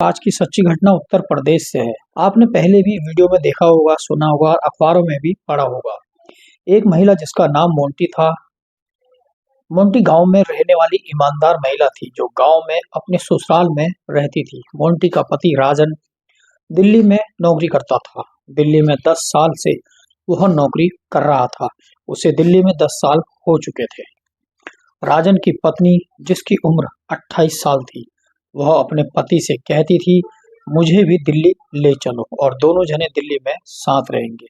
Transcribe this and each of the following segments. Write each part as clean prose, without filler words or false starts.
आज की सच्ची घटना उत्तर प्रदेश से है। आपने पहले भी वीडियो में देखा होगा, सुना होगा और अखबारों में भी पढ़ा होगा। एक महिला जिसका नाम मोंटी था। मोंटी गांव में रहने वाली ईमानदार महिला थी जो गांव में अपने ससुराल में रहती थी। मोंटी का पति राजन दिल्ली में नौकरी करता था। दिल्ली में 10 साल से वह नौकरी कर रहा था। उसे दिल्ली में 10 साल हो चुके थे। राजन की पत्नी जिसकी उम्र 28 साल थी, वह अपने पति से कहती थी, मुझे भी दिल्ली ले चलो और दोनों जने दिल्ली में साथ रहेंगे।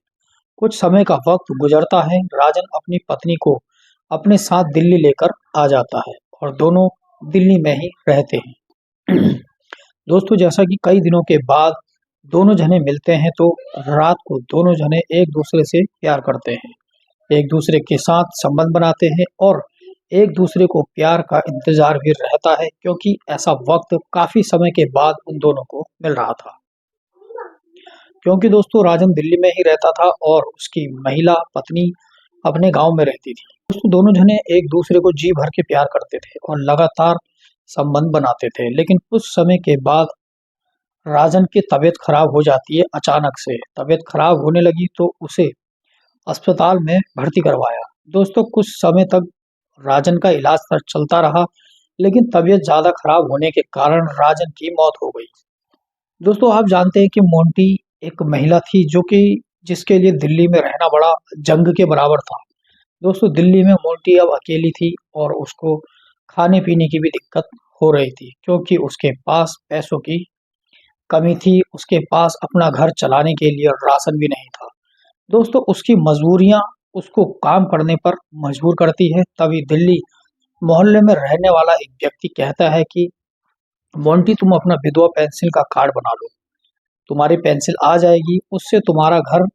कुछ समय का वक्त गुजरता है। राजन अपनी पत्नी को अपने साथ दिल्ली लेकर आ जाता है और दोनों दिल्ली में ही रहते हैं। दोस्तों, जैसा कि कई दिनों के बाद दोनों जने मिलते हैं तो रात को दोनों जने एक दूसरे से प्यार करते हैं, एक दूसरे के साथ संबंध बनाते हैं और एक दूसरे को प्यार का इंतजार भी रहता है, क्योंकि ऐसा वक्त काफी समय के बाद उन दोनों को मिल रहा था। क्योंकि दोस्तों, राजन दिल्ली में ही रहता था और उसकी महिला पत्नी अपने गांव में रहती थी। दोस्तों, दोनों जने एक दूसरे को जी भर के प्यार करते थे और लगातार संबंध बनाते थे। लेकिन कुछ समय के बाद राजन की तबीयत खराब हो जाती है। अचानक से तबीयत खराब होने लगी तो उसे अस्पताल में भर्ती करवाया। दोस्तों, कुछ समय तक राजन का इलाज चलता रहा, लेकिन तबीयत ज्यादा खराब होने के कारण राजन की मौत हो गई। दोस्तों, आप जानते हैं कि मोंटी एक महिला थी जो कि जिसके लिए दिल्ली में रहना बड़ा जंग के बराबर था। दोस्तों, दिल्ली में मोंटी अब अकेली थी और उसको खाने पीने की भी दिक्कत हो रही थी, क्योंकि उसके पास पैसों की कमी थी। उसके पास अपना घर चलाने के लिए राशन भी नहीं था। दोस्तों, उसकी मजबूरियां उसको काम करने पर मजबूर करती है। तभी दिल्ली मोहल्ले में रहने वाला एक व्यक्ति कहता है कि मोंटी, तुम अपना विधवा पेंशन का कार्ड बना लो, तुम्हारी पेंशन आ जाएगी, उससे तुम्हारा घर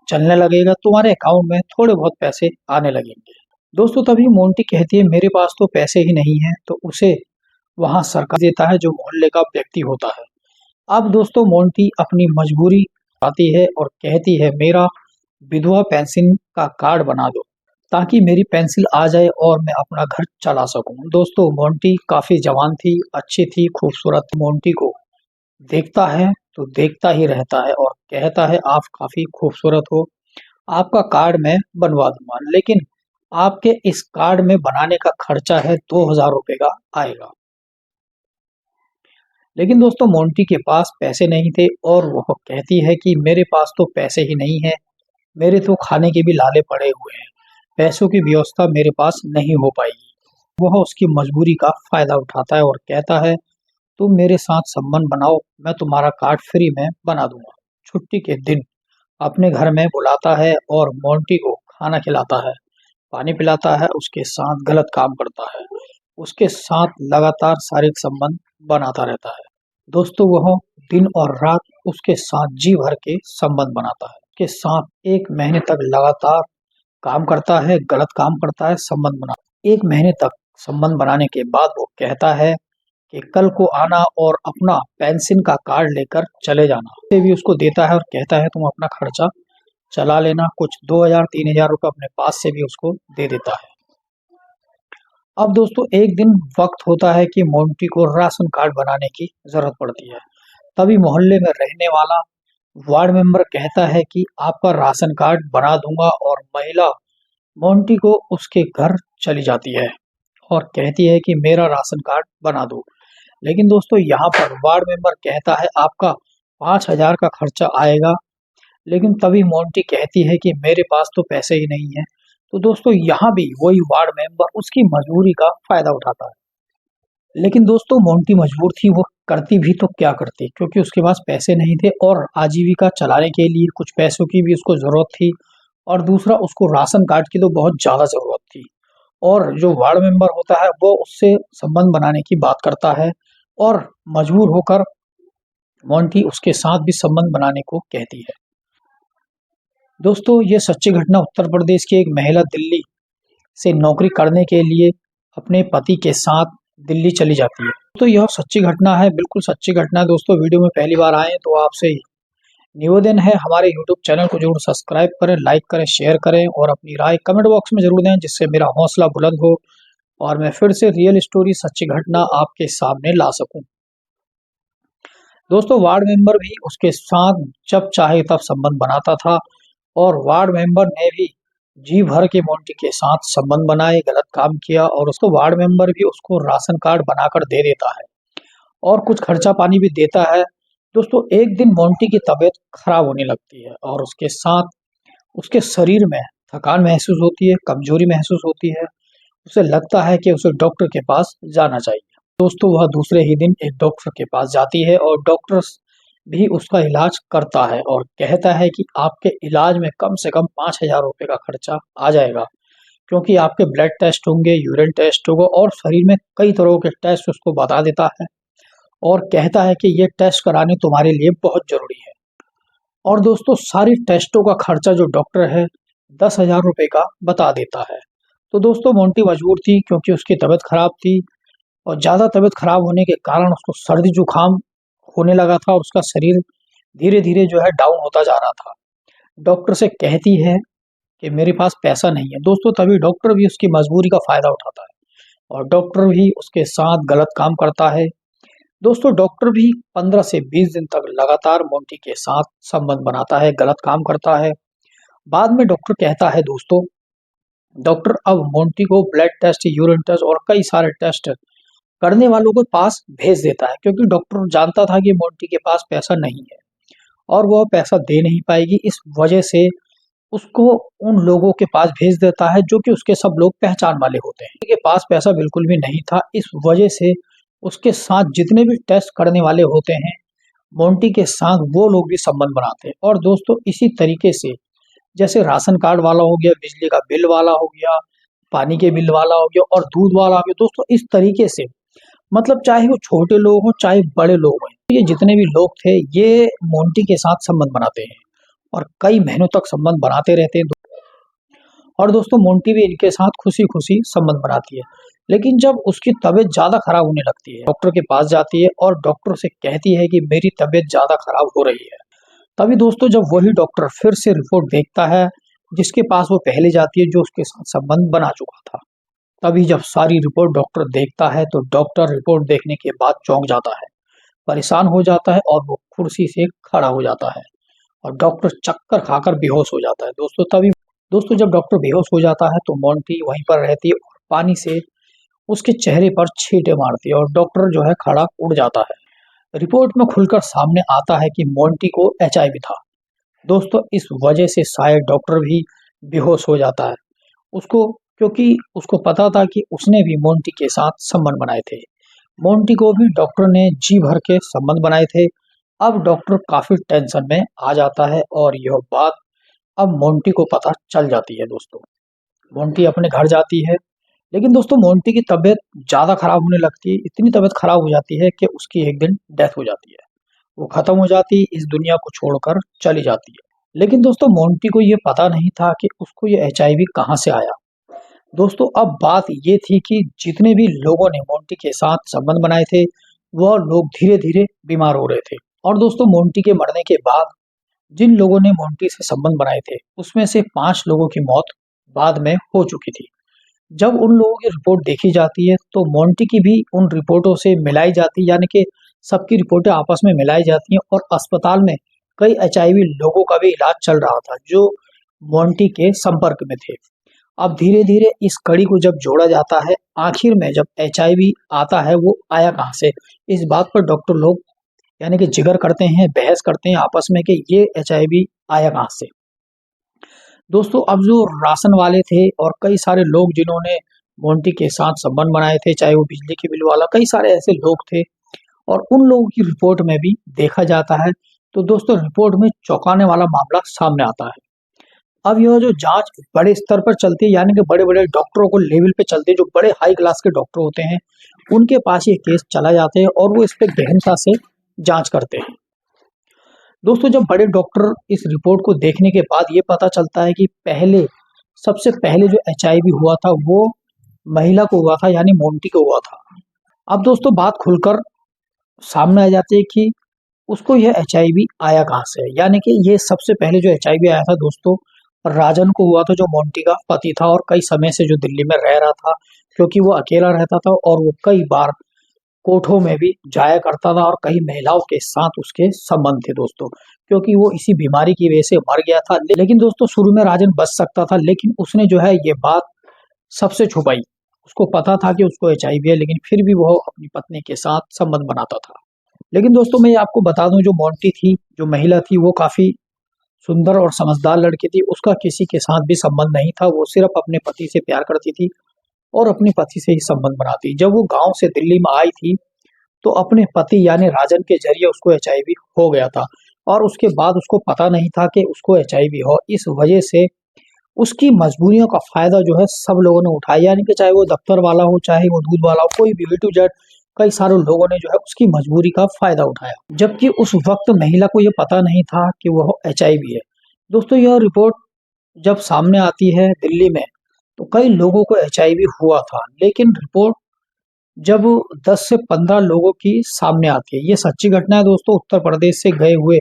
चलने लगेगा, तुम्हारे अकाउंट में थोड़े बहुत पैसे आने लगेंगे। दोस्तों, तभी मोंटी कहती है, मेरे पास तो पैसे ही नहीं है। तो उसे वहां सरकार देता है जो मोहल्ले का व्यक्ति होता है। अब दोस्तों, मोंटी अपनी मजबूरी आती है और कहती है, मेरा विधवा पेंशन का कार्ड बना दो ताकि मेरी पेंशन आ जाए और मैं अपना घर चला सकूं। दोस्तों, मोंटी काफी जवान थी, अच्छी थी, खूबसूरत। मोंटी को देखता है तो देखता ही रहता है और कहता है, आप काफी खूबसूरत हो, आपका कार्ड मैं बनवा दूंगा, लेकिन आपके इस कार्ड में बनाने का खर्चा है 2000 रुपए का आएगा। लेकिन दोस्तों, मोंटी के पास पैसे नहीं थे और वह कहती है कि मेरे पास तो पैसे ही नहीं है, मेरे तो खाने के भी लाले पड़े हुए हैं, पैसों की व्यवस्था मेरे पास नहीं हो पाएगी। वह उसकी मजबूरी का फायदा उठाता है और कहता है, तुम मेरे साथ संबंध बनाओ, मैं तुम्हारा कार्ड फ्री में बना दूंगा। छुट्टी के दिन अपने घर में बुलाता है और मोंटी को खाना खिलाता है, पानी पिलाता है, उसके साथ गलत काम करता है, उसके साथ लगातार शारीरिक संबंध बनाता रहता है। दोस्तों, वह दिन और रात उसके साथ जी भर के संबंध बनाता है, उसके साथ 1 महीने तक लगातार काम करता है, गलत काम करता है, संबंध बना। 1 महीने तक संबंध बनाने के बाद वो कहता है कि कल को आना और अपना पेंशन का कार्ड लेकर चले जाना। उसे भी उसको देता है और कहता है, तुम अपना खर्चा चला लेना। कुछ 2000-3000 रुपये अपने पास से भी उसको दे देता है। अब दोस्तों, एक दिन वक्त होता है कि मोंटी को राशन कार्ड बनाने की जरूरत पड़ती है। तभी मोहल्ले में रहने वाला वार्ड मेंबर कहता है कि आपका राशन कार्ड बना दूंगा और महिला मोंटी को उसके घर चली जाती है और कहती है कि मेरा राशन कार्ड बना दो। लेकिन दोस्तों, यहाँ पर वार्ड मेंबर कहता है आपका 5000 का खर्चा आएगा। लेकिन तभी मोंटी कहती है कि मेरे पास तो पैसे ही नहीं है। तो दोस्तों, यहाँ भी वही वार्ड मेंबर उसकी मजबूरी का फायदा उठाता है। लेकिन दोस्तों, मोंटी मजबूर थी, वो करती भी तो क्या करती, क्योंकि उसके पास पैसे नहीं थे और आजीविका चलाने के लिए कुछ पैसों की भी उसको जरूरत थी और दूसरा उसको राशन कार्ड की तो बहुत ज्यादा जरूरत थी। और जो वार्ड मेंबर होता है वो उससे संबंध बनाने की बात करता है और मजबूर होकर मोंटी उसके साथ भी संबंध बनाने को कहती है। दोस्तों, ये सच्ची घटना उत्तर प्रदेश की एक महिला दिल्ली से नौकरी करने के लिए अपने पति के साथ दिल्ली चली जाती है। तो यह सच्ची घटना है, बिल्कुल सच्ची घटना है। दोस्तों, वीडियो में पहली बार आए तो आपसे निवेदन है, हमारे यूट्यूब चैनल को जरूर सब्सक्राइब करें, लाइक करें, शेयर करें और अपनी राय कमेंट बॉक्स में जरूर दें, जिससे मेरा हौसला बुलंद हो और मैं फिर से रियल स्टोरी, सच्ची घटना आपके सामने ला सकूं। दोस्तों वार्ड मेंबर भी उसके साथ जब चाहे तब संबंध बनाता था और वार्ड मेंबर ने भी जी भर के मोंटी के साथ संबंध बनाए, गलत काम किया और उसको वार्ड मेंबर भी उसको राशन कार्ड बनाकर दे देता है और कुछ खर्चा पानी भी देता है। दोस्तों एक दिन मोंटी की तबीयत खराब होने लगती है और उसके साथ उसके शरीर में थकान महसूस होती है, कमजोरी महसूस होती है। उसे लगता है कि उसे डॉक्टर के पास जाना चाहिए। दोस्तों वह दूसरे ही दिन एक डॉक्टर के पास जाती है और डॉक्टर भी उसका इलाज करता है और कहता है कि आपके इलाज में कम से कम 5,000 रुपये का खर्चा आ जाएगा, क्योंकि आपके ब्लड टेस्ट होंगे, यूरिन टेस्ट होगा और शरीर में कई तरह के टेस्ट उसको बता देता है और कहता है कि ये टेस्ट कराने तुम्हारे लिए बहुत जरूरी है। और दोस्तों सारी टेस्टों का खर्चा जो डॉक्टर है 10,000 रुपये का बता देता है। तो दोस्तों मोंटी मजबूर थी क्योंकि उसकी तबीयत खराब थी और ज़्यादा तबीयत खराब होने के कारण उसको सर्दी जुकाम होने लगा था और उसका शरीर धीरे धीरे जो है डाउन होता जा रहा था। डॉक्टर से कहती है कि मेरे पास पैसा नहीं है। दोस्तों तभी डॉक्टर भी उसकी मजबूरी का फायदा उठाता है और डॉक्टर भी उसके साथ गलत काम करता है। दोस्तों डॉक्टर भी 15 से 20 दिन तक लगातार मोंटी के साथ संबंध बनाता है, गलत काम करता है। बाद में डॉक्टर कहता है दोस्तों, डॉक्टर अब मोंटी को ब्लड टेस्ट, यूरिन टेस्ट और कई सारे टेस्ट करने वालों के पास भेज देता है, क्योंकि डॉक्टर जानता था कि मोंटी के पास पैसा नहीं है और वह पैसा दे नहीं पाएगी। इस वजह से उसको उन लोगों के पास भेज देता है जो कि उसके सब लोग पहचान वाले होते हैं। उनके पास पैसा बिल्कुल भी नहीं था, इस वजह से उसके साथ जितने भी टेस्ट करने वाले होते हैं मोंटी के साथ वो लोग भी संबंध बनाते हैं। और दोस्तों इसी तरीके से जैसे राशन कार्ड वाला हो गया, बिजली का बिल वाला हो गया, पानी के बिल वाला हो गया और दूध वाला हो गया, दोस्तों इस तरीके से मतलब चाहे वो छोटे लोग हों चाहे बड़े लोग हों, ये जितने भी लोग थे ये मोंटी के साथ संबंध बनाते हैं और कई महीनों तक संबंध बनाते रहते हैं। और दोस्तों मोंटी भी इनके साथ खुशी खुशी संबंध बनाती है। लेकिन जब उसकी तबीयत ज्यादा खराब होने लगती है, डॉक्टर के पास जाती है और डॉक्टर से कहती है कि मेरी तबीयत ज्यादा खराब हो रही है। तभी दोस्तों जब वही डॉक्टर फिर से रिपोर्ट देखता है जिसके पास वो पहले जाती है, जो उसके साथ संबंध बना चुका था, तभी जब सारी रिपोर्ट डॉक्टर देखता है तो डॉक्टर रिपोर्ट देखने के बाद चौंक जाता है, परेशान हो जाता है और वो कुर्सी से खड़ा हो जाता है और डॉक्टर चक्कर खाकर बेहोश हो जाता है। दोस्तों जब डॉक्टर बेहोश हो जाता है तो मोंटी वहीं पर रहती है और पानी से उसके चेहरे पर छींटे मारती है और डॉक्टर जो है खड़ा उड़ जाता है। रिपोर्ट में खुलकर सामने आता है कि मोंटी को एचआईवी था। दोस्तों इस वजह से शायद डॉक्टर भी बेहोश हो जाता है, उसको क्योंकि उसको पता था कि उसने भी मोंटी के साथ संबंध बनाए थे। मोंटी को भी डॉक्टर ने जी भर के संबंध बनाए थे। अब डॉक्टर काफी टेंशन में आ जाता है और यह बात अब मोंटी को पता चल जाती है। दोस्तों मोंटी अपने घर जाती है, लेकिन दोस्तों मोंटी की तबीयत ज्यादा खराब होने लगती है। इतनी तबीयत खराब हो जाती है कि उसकी एक दिन डेथ हो जाती है, वो खत्म हो जाती है, इस दुनिया को छोड़कर चली जाती है। लेकिन दोस्तों मोंटी को ये पता नहीं था कि उसको ये एचआईवी कहाँ से आया। दोस्तों अब बात ये थी कि जितने भी लोगों ने मोंटी के साथ संबंध बनाए थे वह लोग धीरे धीरे बीमार हो रहे थे। और दोस्तों मोंटी के मरने के बाद जिन लोगों ने मोंटी से संबंध बनाए थे उसमें से 5 लोगों की मौत बाद में हो चुकी थी। जब उन लोगों की रिपोर्ट देखी जाती है तो मोंटी की भी उन रिपोर्टों से मिलाई जाती है, यानी कि सबकी रिपोर्टें आपस में मिलाई जाती हैं और अस्पताल में कई एचआईवी लोगों का भी इलाज चल रहा था जो मोंटी के संपर्क में थे। अब धीरे धीरे इस कड़ी को जब जोड़ा जाता है, आखिर में जब एचआईवी आता है वो आया कहाँ से, इस बात पर डॉक्टर लोग यानी कि जिक्र करते हैं, बहस करते हैं आपस में कि ये एचआईवी आया कहाँ से। दोस्तों अब जो राशन वाले थे और कई सारे लोग जिन्होंने मोंटी के साथ संबंध बनाए थे, चाहे वो बिजली के बिल वाला, कई सारे ऐसे लोग थे और उन लोगों की रिपोर्ट में भी देखा जाता है। तो दोस्तों रिपोर्ट में चौंकाने वाला मामला सामने आता है। अब यह जो जांच बड़े स्तर पर चलती है, यानी कि बड़े बड़े डॉक्टरों को लेवल पे चलते हैं, जो बड़े हाई क्लास के डॉक्टर होते हैं उनके पास ये केस चला जाते हैं और वो इस पे गहनता से जांच करते हैं। दोस्तों जब बड़े डॉक्टर इस रिपोर्ट को देखने के बाद ये पता चलता है कि सबसे पहले जो एचआईवी हुआ था वो महिला को हुआ था, यानी मोंटी को हुआ था। अब दोस्तों बात खुलकर सामने आ जाती है कि उसको यह एचआईवी आया कहाँ से, यानी कि ये सबसे पहले जो एचआईवी आया था दोस्तों राजन को हुआ था, जो मोंटी का पति था और कई समय से जो दिल्ली में रह रहा था, क्योंकि वो अकेला रहता था और वो कई बार कोठों में भी जाया करता था और कई महिलाओं के साथ उसके संबंध थे दोस्तों, क्योंकि वो इसी बीमारी की वजह से मर गया था। लेकिन दोस्तों शुरू में राजन बच सकता था, लेकिन उसने जो है ये बात सबसे छुपाई। उसको पता था कि उसको एचआईवी है, लेकिन फिर भी वो अपनी पत्नी के साथ संबंध बनाता था। लेकिन दोस्तों मैं ये आपको बता दूं, जो मोंटी थी, जो महिला थी, वो काफी सुंदर और समझदार लड़की थी। उसका किसी के साथ भी संबंध नहीं था, वो सिर्फ अपने पति से प्यार करती थी और अपने पति से ही संबंध बनाती। जब वो गांव से दिल्ली में आई थी तो अपने पति यानी राजन के जरिए उसको एचआईवी हो गया था और उसके बाद उसको पता नहीं था कि उसको एचआईवी हो। इस वजह से उसकी मजबूरियों का फायदा जो है सब लोगों ने उठाया, यानी कि चाहे वो दफ्तर वाला हो, चाहे वो दूध वाला हो, कोई भी A to Z कई सारे लोगों ने जो है उसकी मजबूरी का फायदा उठाया, जबकि उस वक्त महिला को ये पता नहीं था कि वह एचआईवी है। दोस्तों यह रिपोर्ट जब सामने आती है दिल्ली में तो कई लोगों को एचआईवी हुआ था, लेकिन रिपोर्ट जब 10 से 15 लोगों की सामने आती है, ये सच्ची घटना है दोस्तों, उत्तर प्रदेश से गए हुए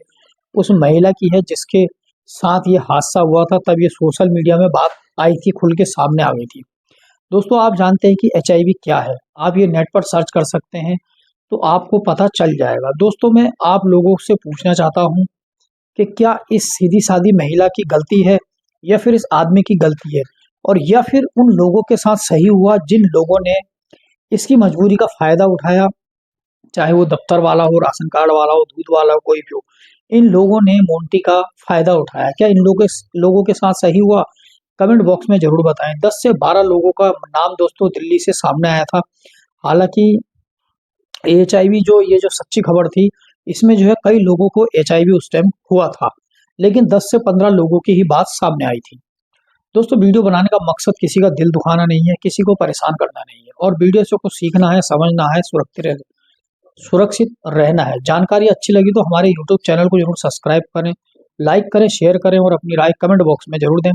उस महिला की है जिसके साथ ये हादसा हुआ था। तब ये सोशल मीडिया में बात आई थी, खुल के सामने आ गई थी। दोस्तों आप जानते हैं कि एचआईवी क्या है? आप ये नेट पर सर्च कर सकते हैं तो आपको पता चल जाएगा। दोस्तों मैं आप लोगों से पूछना चाहता हूँ कि क्या इस सीधी सादी महिला की गलती है या फिर इस आदमी की गलती है, और या फिर उन लोगों के साथ सही हुआ जिन लोगों ने इसकी मजबूरी का फायदा उठाया, चाहे वो दफ्तर वाला हो, राशन कार्ड वाला हो, दूध वाला हो, कोई भी हो। इन लोगों ने मोंटी का फायदा उठाया, क्या इन लोगों के साथ सही हुआ? कमेंट बॉक्स में जरूर बताएं। 10 से 12 लोगों का नाम दोस्तों दिल्ली से सामने आया था। हालांकि एचआईवी ये जो सच्ची खबर थी, इसमें जो है कई लोगों को एचआईवी उस टाइम हुआ था, लेकिन 10 से 15 लोगों की ही बात सामने आई थी। दोस्तों वीडियो बनाने का मकसद किसी का दिल दुखाना नहीं है, किसी को परेशान करना नहीं है, और वीडियो से कुछ सीखना है, समझना है, सुरक्षित रहना है। जानकारी अच्छी लगी तो हमारे यूट्यूब चैनल को जरूर सब्सक्राइब करें, लाइक करें, शेयर करें और अपनी राय कमेंट बॉक्स में जरूर दें।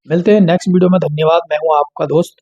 मिलते हैं नेक्स्ट वीडियो में। धन्यवाद। मैं हूँ आपका दोस्त